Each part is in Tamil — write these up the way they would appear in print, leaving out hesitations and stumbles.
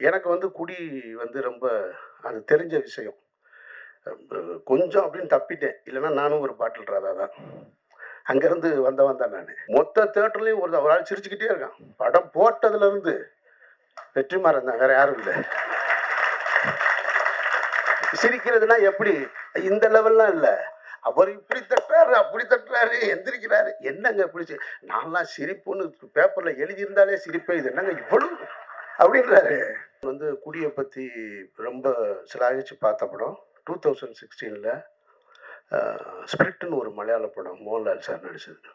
எனக்கு வந்து குடி வந்து ரொம்ப அது தெரிஞ்ச விஷயம். கொஞ்சம் அப்படின்னு தப்பிட்டேன். இல்லன்னா நானும் ஒரு பாட்டில் ராதா தான். அங்கருந்து வந்தவன் தான் நானு. மொத்த தியேட்டர்லயும் ஒரு ஆள் சிரிச்சுக்கிட்டே இருக்கான். படம் போட்டதுலருந்து வெற்றிமாறன் தான். வேற யாரும் இல்ல. சிரிக்கிறதுனா எப்படி? இந்த லெவல்லாம் இல்ல. அவர் இப்படி தட்டுறாரு, அப்படி தட்டுறாரு, எந்திரிக்கிறாரு. என்னங்க இப்படி நான்லாம் சிரிப்புன்னு பேப்பர்ல எழுதியிருந்தாலே சிரிப்பேன். இது என்னங்க இவ்வளவு? அப்படின்றாரு. வந்து குடிய பத்தி ரொம்ப சிலாகிச்சு பார்த்த படம் 2016ல ஸ்பிரிட்னு ஒரு மலையாள படம் மோகன்லால் சார் நடிச்சது.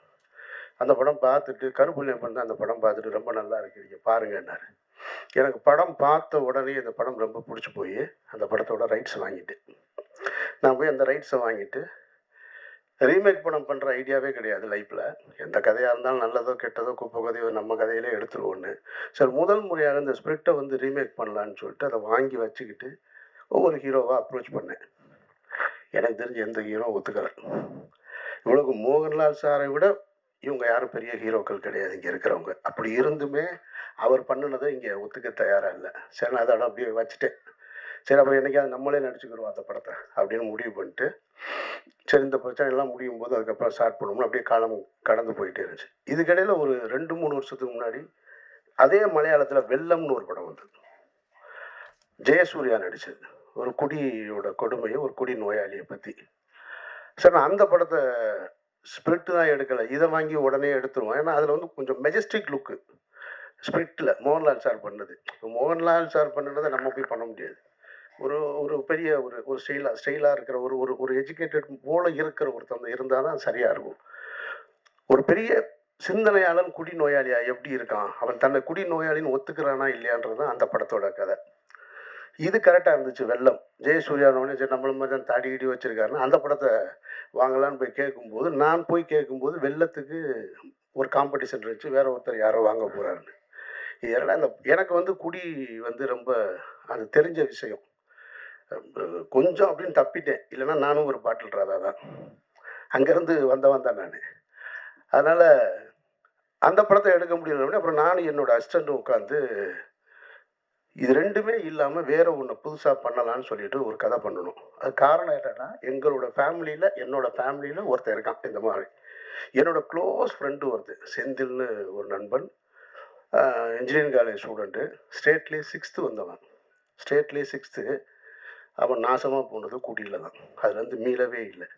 அந்த படம் பார்த்துட்டு கருப்புள்ளியப்பன் தான் அந்த படம் பார்த்துட்டு ரொம்ப நல்லா இருக்கு நீங்க பாருங்கன்னாரு. எனக்கு படம் பார்த்த உடனே அந்த படம் ரொம்ப பிடிச்சி போய் அந்த படத்தோட ரைட்ஸ் வாங்கிட்டேன். நான் போய் அந்த ரைட்ஸை வாங்கிட்டு ரீமேக் படம் பண்ணுற ஐடியாவே கிடையாது லைஃப்பில். எந்த கதையாக இருந்தாலும் நல்லதோ கெட்டதோ குப்பை கதையோ நம்ம கதையிலே எடுத்துருவோன்னு. சரி, முதல் முறையாக இந்த ஸ்பிரிட்டை வந்து ரீமேக் பண்ணலான்னு சொல்லிட்டு அதை வாங்கி வச்சுக்கிட்டு ஒவ்வொரு ஹீரோவாக அப்ரோச் பண்ணேன். எனக்கு தெரிஞ்ச எந்த ஹீரோ ஒத்துக்கலை. இவ்வளவு மோகன்லால் சாரை விட இவங்க யாரும் பெரிய ஹீரோக்கள் கிடையாது இங்கே இருக்கிறவங்க. அப்படி இருந்துமே அவர் பண்ணினதை இங்கே ஒத்துக்க தயாராக இல்லை. சரி, நான் அதோட அப்படியே வச்சுட்டேன். சரி, அப்புறம் என்னைக்காவது நம்மளே நடிச்சுக்கிறோம் அந்த படத்தை அப்படின்னு முடிவு பண்ணிட்டு, சரி இந்த பிரச்சனை எல்லாம் முடியும் போது அதுக்கப்புறம் ஸ்டார்ட் பண்ணணும்னு அப்படியே காலம் கடந்து போயிட்டே இருந்துச்சு. இதுக்கிடையில் ஒரு 2-3 வருஷத்துக்கு முன்னாடி அதே மலையாளத்தில் வெள்ளம்னு ஒரு படம் வந்தது. ஜெயசூர்யா நடிச்சது. ஒரு குடியோட கொடுமையை, ஒரு குடி நோயாளியை பற்றி. சார், நான் அந்த படத்தை ஸ்பிரிட் தான் எடுக்கலை. இதை வாங்கி உடனே எடுத்துருவோம். ஏன்னா அதில் வந்து கொஞ்சம் மெஜஸ்டிக் லுக்கு ஸ்பிரிட்டில் மோகன்லால் சார் பண்ணது. மோகன்லால் சார் பண்ணதை நம்ம போய் பண்ண முடியாது. ஒரு ஒரு பெரிய ஒரு ஸ்டைலாக இருக்கிற ஒரு எஜுகேட்டட் போல இருக்கிற ஒருத்தன் இருந்தால் தான் சரியாக இருக்கும். ஒரு பெரிய சிந்தனையாளன் குடி நோயாளியா எப்படி இருக்கான், அவன் தன்னை குடி நோயாளின்னு ஒத்துக்கிறானா இல்லையான்றது தான் அந்த படத்தோட கதை. இது கரெக்டாக இருந்துச்சு. வெள்ளம் ஜெயசூர்யானோடனே சரி நம்மள மாதிரி தான் தாடி இடி வச்சிருக்காருன்னா அந்த படத்தை வாங்கலான்னு போய் கேட்கும்போது, நான் போய் கேட்கும்போது வெள்ளத்துக்கு ஒரு காம்படிஷன் இருந்துச்சு. வேற ஒருத்தர் யாரோ வாங்க போகிறாருன்னு. இதெல்லாம் எனக்கு வந்து குடி வந்து ரொம்ப அது தெரிஞ்ச விஷயம். கொஞ்சம் அப்படின்னு தப்பிட்டேன். இல்லைன்னா நானும் ஒரு பாட்டில் ராதா தான். அங்கேருந்து வந்தவன் தான் நான். அதனால் அந்த படத்தை எடுக்க முடியல. அப்புறம் நானும் என்னோட அசிஸ்டண்ட்டும் உட்காந்து இது ரெண்டுமே இல்லாமல் வேற ஒன்று புதுசாக பண்ணலான்னு சொல்லிட்டு ஒரு கதை பண்ணணும். அது காரணம் என்னன்னா, எங்களோட ஃபேமிலியில் என்னோட ஃபேமிலியில் ஒருத்தர் இருக்கான் இந்த மாதிரி. என்னோட க்ளோஸ் ஃப்ரெண்டு ஒருத்தர் செந்தில்னு ஒரு நண்பன். Engineering college student. ஸ்டேட்லேயே 6th வந்தவன். ஸ்டேட்லேயே 6th. அவன் நாசமாக போனது குடியில் தான். அதுலேருந்து மீளவே இல்லை.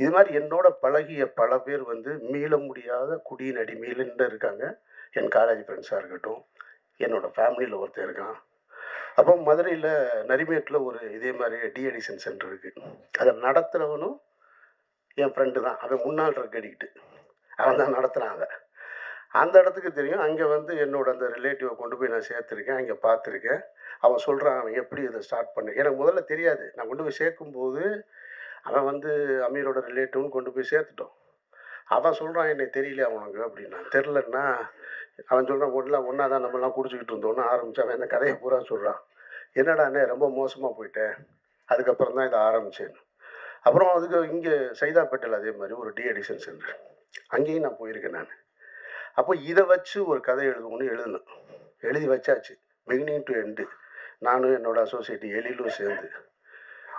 இது மாதிரி என்னோட பழகிய பல பேர் வந்து மீள முடியாத குடியின் அடிமையில்ன்னு இருக்காங்க. என் காலேஜ் ஃப்ரெண்ட்ஸாக இருக்கட்டும், என்னோடய ஃபேமிலியில் ஒருத்தர் இருக்கான். அப்போ மதுரையில் நரிமேட்டில் ஒரு இதே மாதிரி டிஅடிக்ஷன் சென்டர் இருக்குது. அதை நடத்துகிறவனும் என் ஃப்ரெண்டு தான். அவன் முன்னாள் ட்ரக் அடிக்ட்டு. அவன் தான் நடத்துகிறான் அதை. அந்த இடத்துக்கு தெரியும். அங்கே வந்து என்னோட அந்த ரிலேட்டிவை கொண்டு போய் நான் சேர்த்துருக்கேன். அங்கே பார்த்துருக்கேன். அவன் சொல்கிறான் அவன் எப்படி இதை ஸ்டார்ட் பண்ணு. எனக்கு முதல்ல தெரியாது. நான் கொண்டு போய் சேர்க்கும்போது அவன் வந்து அமீரோட ரிலேட்டிவ்னு கொண்டு போய் சேர்த்துட்டோம். அவன் சொல்கிறான் என்னை தெரியல அவனுக்கு அப்படின்னா. தெரிலன்னா அவன் சொல்கிறான் ஒன்றா தான் நம்மலாம் குடிச்சிக்கிட்டு இருந்தோன்னு ஆரம்பித்து அவன் இந்த கதையை பூரா சொல்கிறான். என்னடாண்ணே ரொம்ப மோசமாக போயிட்டேன். அதுக்கப்புறம் தான் இதை ஆரம்பித்தேன்னு. அப்புறம் அதுக்கு இங்கே சைதாப்பேட்டையில் அதே மாதிரி ஒரு டிஅடிக்ஷன் சென்டர். அங்கேயும் நான் போயிருக்கேன் நான். அப்போ இதை வச்சு ஒரு கதை எழுதினேன். எழுதி வச்சாச்சு. Beginning to end. நானும் என்னோடய அசோசியேட் எழிலும் சேர்ந்து.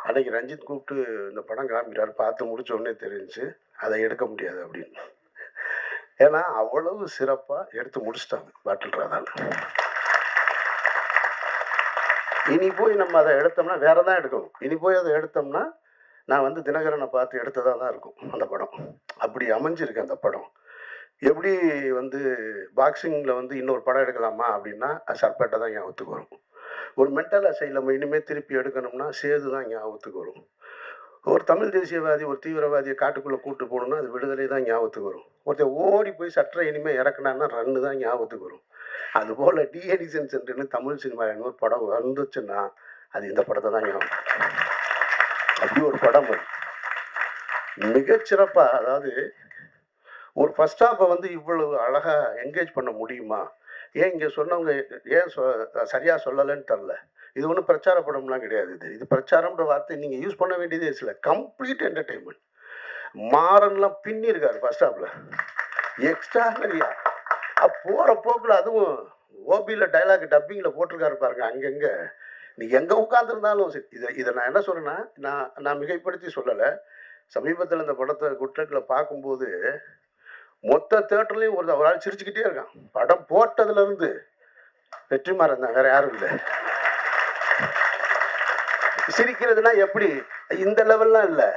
அன்றைக்கி ரஞ்சித் கூப்பிட்டு இந்த படம் காமிக்கிறார். பார்த்து முடித்தோடனே தெரிஞ்சு அதை எடுக்க முடியாது அப்படின்னு. ஏன்னா அவ்வளவு சிறப்பாக எடுத்து முடிச்சிட்டாங்க பாட்டில் ராதாவில். இனி போய் நம்ம அதை எடுத்தோம்னா வேற தான் எடுக்கணும். இனி போய் அதை எடுத்தோம்னா நான் வந்து தினகரனை பார்த்து எடுத்ததாக தான் இருக்கும் அந்த படம். அப்படி அமைஞ்சிருக்கு அந்த படம். எப்படி வந்து பாக்ஸிங்கில் வந்து இன்னொரு படம் எடுக்கலாமா அப்படின்னா சர்பேட்டை தான் ஞாபகத்துக்கு வரும். ஒரு மென்டல் அசைலம் இனிமேல் திருப்பி எடுக்கணும்னா சேது தான் ஞாபகத்துக்கு வரும். ஒரு தமிழ் தேசியவாதி ஒரு தீவிரவாதியை காட்டுக்குள்ளே கூப்பிட்டு போகணுன்னா அது விடுதலை தான் ஞாபகத்துக்கு வரும். ஒருத்தர் ஓடி போய் சற்றை இனிமேல் இறக்குனான்னா ரன்னு தான் ஞாபகத்துக்கு வரும். அதுபோல் டிஅடிக்ஷன் சென்டர்னு தமிழ் சினிமா ஒரு படம் வந்துச்சுன்னா அது இந்த படத்தை தான் ஞாபகம். அப்படி ஒரு படம் அது மிகச்சிறப்பாக. அதாவது ஒரு ஃபர்ஸ்ட் ஹாஃபை வந்து இவ்வளவு அழகாக என்கேஜ் பண்ண முடியுமா? ஏன் இங்கே சொன்னவங்க ஏன் சரியாக சொல்லலைன்னு தெரில. இது ஒன்றும் பிரச்சார படம்லாம் கிடையாது. இது பிரச்சாரம்ன்ற வார்த்தை நீங்கள் யூஸ் பண்ண வேண்டியதே இல்லை. Complete entertainment. மாறன்லாம் பின்னிருக்காரு ஃபர்ஸ்ட் ஹாஃபில். எக்ஸ்ட்ரானரியா போகிற போக்கில் அதுவும் ஓபியில் டைலாக் டப்பிங்கில் போட்டிருக்காரு பாருங்க அங்கங்கே. நீ எங்கே உட்காந்துருந்தாலும் சரி. இதை நான் என்ன சொல்கிறேன்னா, நான் மிகைப்படுத்தி சொல்லலை. சமீபத்தில் இந்த படத்தை குட்ரட்டில் பார்க்கும்போது மொத்த தேட்டர்லையும் ஒரு ஆள் சிரிச்சுக்கிட்டே இருக்கான். படம் போட்டதுலேருந்து வெற்றிமாறன் தான், வேற யாரும் இல்லை. சிரிக்கிறதுனா எப்படி? இந்த லெவல்லாம் இல்லை.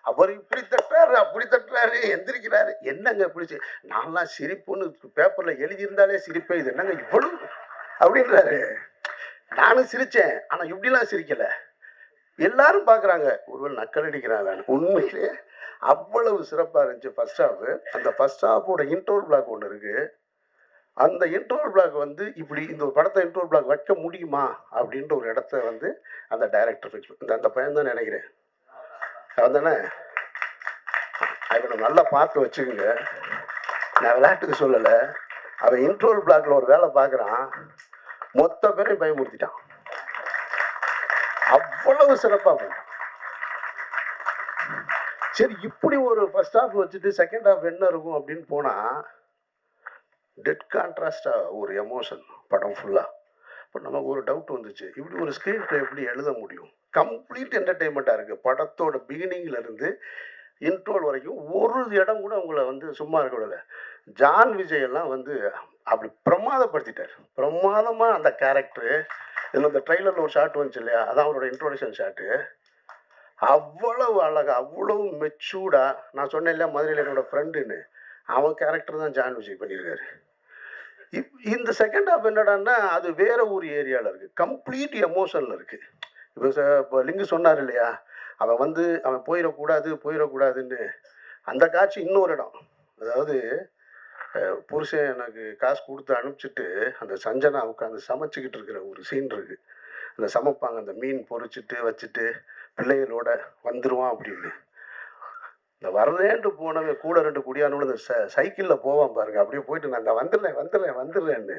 அவர் இப்படி தட்டுறாரு, அப்படி தட்டுறாரு, எந்திரிக்கிறாரு. என்னங்க பிடிச்சி நான்லாம் சிரிப்புன்னு பேப்பரில் எழுதியிருந்தாலே சிரிப்பேன், இது என்னங்க இவ்வளவு அப்படின்றாரு. நானும் சிரித்தேன், ஆனால் இப்படிலாம் சிரிக்கலை. எல்லாரும் பார்க்குறாங்க, ஒருவேளை நக்கல் அடிக்கிறாங்க. உண்மையிலே அவ்வளவு சிறப்பாக இருந்துச்சு ஃபர்ஸ்ட் ஹாஃப். அந்த ஃபர்ஸ்ட் ஹாஃபோட இன்ட்ரோல் பிளாக் ஒன்று இருக்குது. அந்த இன்ட்ரோல் பிளாக் வந்து இப்படி இந்த ஒரு படத்தை இன்ட்ரோல் பிளாக் வைக்க முடியுமா அப்படின்ற ஒரு இடத்த வந்து அந்த டைரக்டர் ஃபிக்ஸ் அந்த பையன் தான் நினைக்கிறேன். அவன் தானே? அவனை நல்லா பார்த்து வச்சுக்கோங்க. நான் விளையாட்டுக்கு சொல்லலை. அவன் இன்ட்ரோல் பிளாக்ல ஒரு வேலை பார்க்குறான், மொத்த பேரையும் பயமுறுத்திட்டான். அவ்வளவு சிறப்பாக போட்டான். சரி, இப்படி ஒரு ஃபர்ஸ்ட் ஹாஃப் வச்சுட்டு செகண்ட் ஹாஃப் என்ன இருக்கும் அப்படின்னு போனால் டெட் கான்ட்ராஸ்டாக ஒரு எமோஷன் படம் ஃபுல்லாக. இப்போ நமக்கு ஒரு டவுட் வந்துச்சு, இப்படி ஒரு ஸ்க்ரீன் ப்ளே எப்படி எழுத முடியும்? கம்ப்ளீட் என்டர்டெயின்மெண்ட்டாக இருக்குது. படத்தோட பிகினிங்லேருந்து இன்ட்ரோல் வரைக்கும் ஒரு இடம் கூட அவங்கள வந்து சும்மா இருக்க விடலை. ஜான் விஜய் எல்லாம் வந்து அப்படி பிரமாதப்படுத்திட்டார். பிரமாதமாக அந்த கேரக்டரு. இதில் இந்த ட்ரெய்லரில் ஒரு ஷாட் வந்துச்சு இல்லையா, அதான் அவரோட இன்ட்ரோடக்ஷன் ஷாட்டு. அவ்வளவு அழகாக, அவ்வளவு மெச்சூர்டாக. நான் சொன்னேன் இல்லையா மதுரையில் என்னோட ஃப்ரெண்டுன்னு, அவன் கேரக்டர் தான் ஜான் விஜய் பண்ணியிருக்காரு. இந்த செகண்ட் ஹாஃப் என்னடான்னா அது வேற ஒரு ஏரியாவில் இருக்குது, கம்ப்ளீட் எமோஷனில் இருக்குது. இப்போ லிங்கு சொன்னார் இல்லையா, அவன் போயிடக்கூடாதுன்னு. அந்த காட்சி இன்னொரு இடம். அதாவது புருஷன் எனக்கு காசு கொடுத்து அனுப்பிச்சிட்டு அந்த சஞ்சனா உட்காந்து சமைச்சிக்கிட்டு இருக்கிற ஒரு சீன் இருக்குது. அந்த சமைப்பாங்க, அந்த மீன் பொரிச்சிட்டு வச்சுட்டு பிள்ளைகளோட வந்துடுவான் அப்படின்னு. இந்த வரலேன்ட்டு போனவன் கூட 2 குடியானோட இந்த சைக்கிளில் போவான் பாருங்க, அப்படியே போயிட்டு நான் இந்த வந்துடுறேன்னு.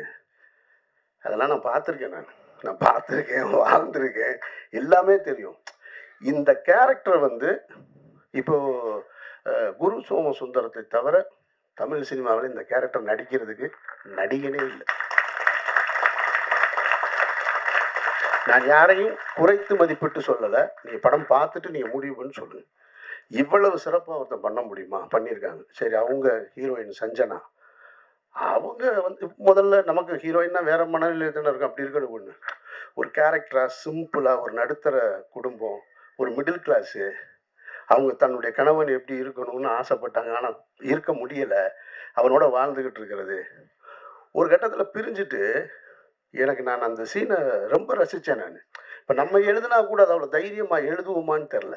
அதெல்லாம் நான் பார்த்துருக்கேன், வாழ்ந்துருக்கேன், எல்லாமே தெரியும். இந்த கேரக்டர் வந்து இப்போது குரு சோமசுந்தரத்தை தவிர தமிழ் சினிமாவில் இந்த கேரக்டர் நடிக்கிறதுக்கு நடிகனே இல்லை. நான் யாரையும் குறைத்து மதிப்பிட்டு சொல்லலை. நீங்கள் படம் பார்த்துட்டு நீங்கள் முடிவுன்னு சொல்லுங்கள். இவ்வளவு சிறப்பாக ஒருத்தன் பண்ண முடியுமா? பண்ணியிருக்காங்க. சரி, அவங்க ஹீரோயின் சஞ்சனா, அவங்க வந்து முதல்ல நமக்கு ஹீரோயின்னா வேற மனநிலையில் தானே இருக்கும். அப்படி இருக்கணும் ஒன்று. ஒரு கேரக்டராக சிம்பிளாக ஒரு நடுத்தர குடும்பம், ஒரு மிடில் கிளாஸு, அவங்க தன்னுடைய கணவன் எப்படி இருக்கணும்னு ஆசைப்பட்டாங்க, ஆனால் இருக்க முடியலை, அவனோட வாழ்ந்துக்கிட்டு இருக்கிறது. ஒரு கட்டத்தில் பிரிஞ்சுட்டு நான் அந்த சீனை ரொம்ப ரசித்தேன். நான் இப்போ நம்ம எழுதுனா கூட அதை அவ்வளோ தைரியமாக எழுதுவோமான்னு தெரில.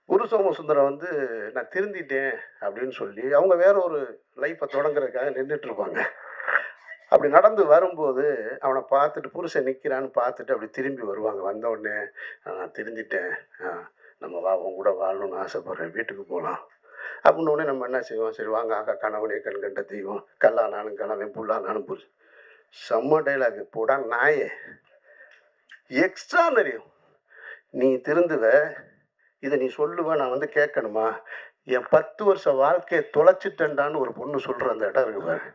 குரு சோமசுந்தரம் வந்து நான் திருந்திட்டேன் அப்படின்னு சொல்லி அவங்க வேற ஒரு லைஃப்பை தொடங்குறதுக்காக நின்றுட்டு இருப்பாங்க. அப்படி நடந்து வரும்போது அவனை பார்த்துட்டு புருஷன் நிற்கிறான்னு பார்த்துட்டு அப்படி திரும்பி வருவாங்க. வந்தவுடனே நான் திருந்திட்டேன், நம்ம உன் கூட வாழணும்னு ஆசைப்பட்றேன், வீட்டுக்கு போகலாம் அப்படின்னு உடனே நம்ம என்ன செய்வோம்? சரி வாங்க ஆக்கா, கணவனே கண் கண்ட தெய்வம், கல்லானாலும் கணவன் புல்லானாலும் புருஷன். செம்ம டைலாக் போடா நாயே, எக்ஸ்ட்ரானரி. நீ திருந்துவ, இதை நீ சொல்லுவ, நான் வந்து கேட்கணுமா? என் 10 வருஷ வாழ்க்கையை தொலைச்சிட்டேன்டான்னு ஒரு பொண்ணு சொல்கிற அந்த இடம் இருக்கு பாரு.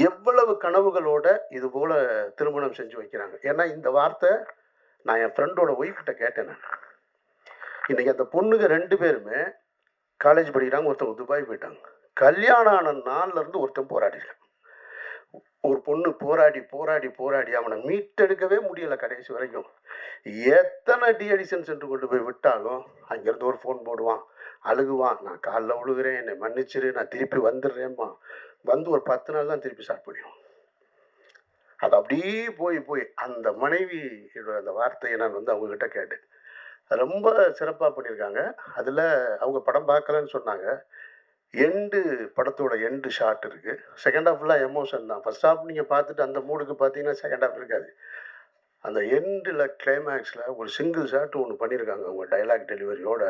எவ்வளவு கனவுகளோட இது போல் திருமணம் செஞ்சு வைக்கிறாங்க. ஏன்னா இந்த வார்த்தை நான் என் ஃப்ரெண்டோட ஒய்ஃப்கிட்ட கேட்டேன். நான் இன்றைக்கி அந்த பொண்ணுங்க 2 பேருமே காலேஜ் படிக்கிறாங்க. ஒருத்தவங்க துபாய் போயிட்டாங்க. கல்யாணம் ஆன நாள்லேருந்து ஒருத்தன் போராடிருக்கான். ஒரு பொண்ணு போராடி அவனை மீட்டெடுக்கவே முடியலை கடைசி வரைக்கும். எத்தனை டிஎடிஷன் சென்டர் கொண்டு போய் விட்டாலும் அங்கேருந்து ஒரு ஃபோன் போடுவான், அழுகுவான், நான் காலில் விழுகிறேன், என்னை மன்னிச்சிரு, நான் திருப்பி வந்துடுறேம்மா. வந்து ஒரு 10 நாள் தான் திருப்பி ஸ்டார்ட் பண்ணிடுவோம். அது அப்படியே போய் அந்த மனைவி அந்த வார்த்தையை நான் வந்து அவங்கக்கிட்ட கேட்டேன். ரொம்ப சிறப்பாக பண்ணியிருக்காங்க. அதில் அவங்க படம் பார்க்கலன்னு சொன்னாங்க. படத்தோட எண்டு ஷாட் இருக்குது. செகண்ட் ஹாஃப் ஃபுல்லாக எமோஷன் தான். ஃபர்ஸ்ட் ஹாஃப் நீங்கள் பார்த்துட்டு அந்த மூடுக்கு பார்த்தீங்கன்னா செகண்ட் ஹாஃப் இருக்காது. அந்த எண்டில் கிளைமேக்ஸில் ஒரு சிங்கிள் ஷாட் ஒன்று பண்ணியிருக்காங்க. அவங்க டைலாக் டெலிவரியோட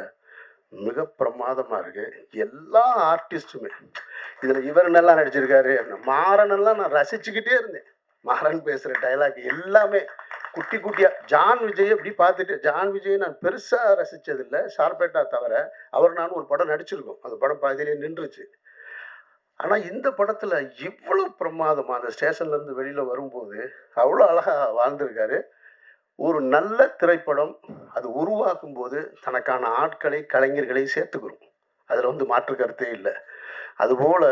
மிக பிரமாதமாக இருக்குது. எல்லா ஆர்டிஸ்ட்டுமே இதில் இவர் நல்லா நடிச்சிருக்காரு. மாறனெல்லாம் நான் ரசிச்சுக்கிட்டே இருந்தேன். மாறன் பேசுகிற டைலாக் எல்லாமே குட்டியாக. ஜான் விஜய் அப்படி பார்த்துட்டு, ஜான் விஜய் நான் பெருசாக ரசித்ததில்லை, ஷார்பேட்டா தவிர. அவர் நான் ஒரு படம் நடிச்சிருக்கோம், அந்த படம் பாதியிலே நின்றுச்சு. ஆனால் இந்த படத்தில் இவ்வளோ பிரமாதமாக அந்த ஸ்டேஷன்லேருந்து வெளியில் வரும்போது அவ்வளோ அழகாக வாழ்ந்திருக்காரு. ஒரு நல்ல திரைப்படம் அது உருவாக்கும் போது தனக்கான ஆட்களை, கலைஞர்களை சேர்த்துக்கிறோம். அதில் வந்து மாற்று கருத்தே இல்லை. அதுபோல்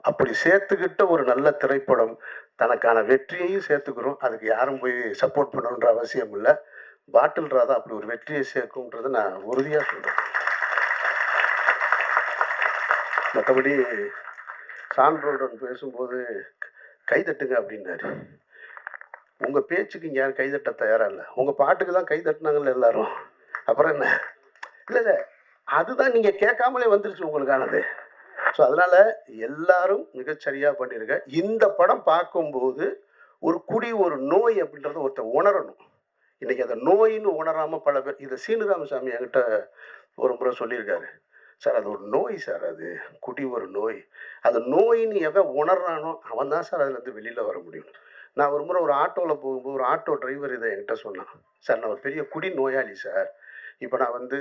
அப்படி சேர்த்துக்கிட்ட ஒரு நல்ல திரைப்படம் தனக்கான வெற்றியையும் சேர்த்துக்கிறோம். அதுக்கு யாரும் போய் சப்போர்ட் பண்ணணுன்ற அவசியம் இல்லை. பாட்டில் ராதா அப்படி ஒரு வெற்றியை சேர்க்கும்ன்றதை நான் உறுதியாக சொல்கிறேன். மற்றபடி சான்றோடன் பேசும்போது கைதட்டுங்க அப்படின்னாரு. உங்கள் பேச்சுக்கு இங்கே யாரும் கைதட்ட தயாராக இல்லை. உங்கள் பாட்டுக்கு தான் கைதட்டினாங்கல்ல எல்லாரும். அப்புறம் என்ன? இல்லை இல்லை, அதுதான் நீங்கள் கேட்காமலே வந்துருச்சு உங்களுக்கானது. ஸோ அதனால் எல்லாரும் மிகச்சரியாக பண்ணியிருக்க. இந்த படம் பார்க்கும்போது ஒரு குடி ஒரு நோய் அப்படின்றத ஒருத்தர் உணரணும். இன்றைக்கி அந்த நோயின்னு உணராமல் பல பேர், இதை சீனிராமசாமி என்கிட்ட ஒரு முறை சொல்லியிருக்காரு. சார் அது ஒரு நோய் சார், அது குடி ஒரு நோய். அது நோயின்னு எவன் உணர்றானோ அவன் தான் சார் அதுலேருந்து வெளியில் வர முடியும். நான் ஒரு முறை ஒரு ஆட்டோவில் போகும்போது ஒரு ஆட்டோ டிரைவர் இதை என்கிட்ட சொன்னான். சார் நான் ஒரு பெரிய குடி நோயாளி சார். இப்போ நான் வந்து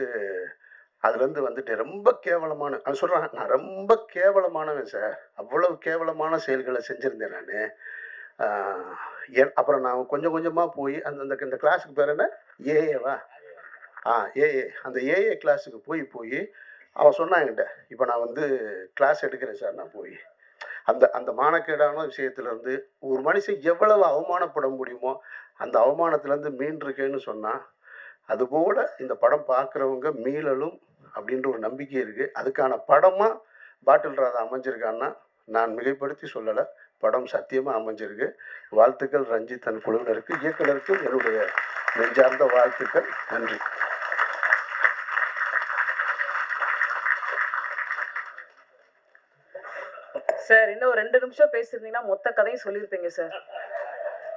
அதுலேருந்து வந்துட்டு ரொம்ப கேவலமான, அவன் சொல்கிறான், நான் ரொம்ப கேவலமானவன் சார், அவ்வளவு கேவலமான செயல்களை செஞ்சுருந்தேன் நான். அப்புறம் நான் கொஞ்சம் கொஞ்சமாக போய் இந்த கிளாஸுக்கு பேர் என்ன, ஏஏவா? ஏஏ, அந்த ஏஏ கிளாஸுக்கு போய் அவன் சொன்னான் என்கிட்ட, இப்போ நான் வந்து கிளாஸ் எடுக்கிறேன் சார். நான் போய் அந்த அந்த மானக்கேடான விஷயத்துலேருந்து ஒரு மனுஷன் எவ்வளவு அவமானப்பட முடியுமோ அந்த அவமானத்துலேருந்து மீண்டிருக்கேன்னு சொன்னால், அதுபோல் இந்த படம் பார்க்குறவங்க மீளலும் அப்படின்ற ஒரு நம்பிக்கை இருக்குது. அதுக்கான படமாக பாட்டில் ராதா அமைஞ்சிருக்கான்னா நான் மிகைப்படுத்தி சொல்லலை. படம் சத்தியமாக அமைஞ்சிருக்கு. வாழ்த்துக்கள் ரஞ்சித் தன் குழுவினருக்கு, இயக்குனருக்கு என்னுடைய நெஞ்சார்ந்த வாழ்த்துக்கள். நன்றி. சார் இன்னும் 2 நிமிஷம் பேசியிருந்தீங்கன்னா மொத்த கதையும் சொல்லியிருப்பீங்க சார்.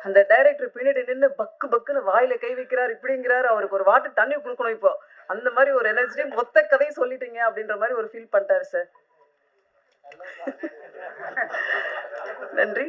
அந்த டைரக்டர் பின்னாடி நின்று பக்கு பக்குன்னு வாயில கை வைக்கிறார், இப்படிங்கிறாரு, அவருக்கு ஒரு வாட்டர் தண்ணி கொடுக்கணும். இப்போ அந்த மாதிரி ஒரு எனர்ஜி மொத்த கதையும் சொல்லிட்டீங்க அப்படின்ற மாதிரி ஒரு ஃபீல் பண்ணிட்டாரு சார். நன்றி.